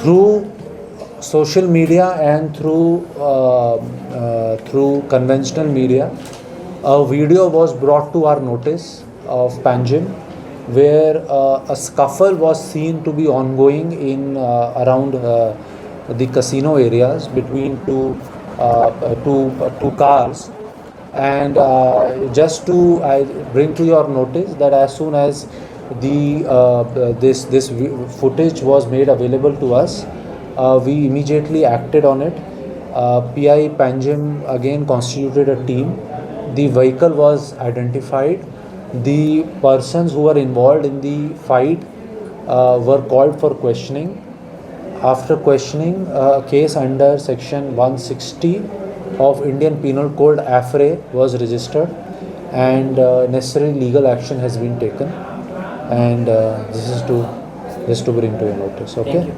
through social media and through conventional media, a video was brought to our notice of Panjim, where a scuffle was seen to be ongoing in around the casino areas between two cars. And just to I bring to your notice that as soon as this footage was made available to us, we immediately acted on it. PI Panjim again constituted a team. The vehicle was identified. The persons who were involved in the fight were called for questioning. After questioning, a case under section 160 of Indian Penal Code (AFRE) was registered, and necessary legal action has been taken. And this is to bring to your notice. Okay. Thank you.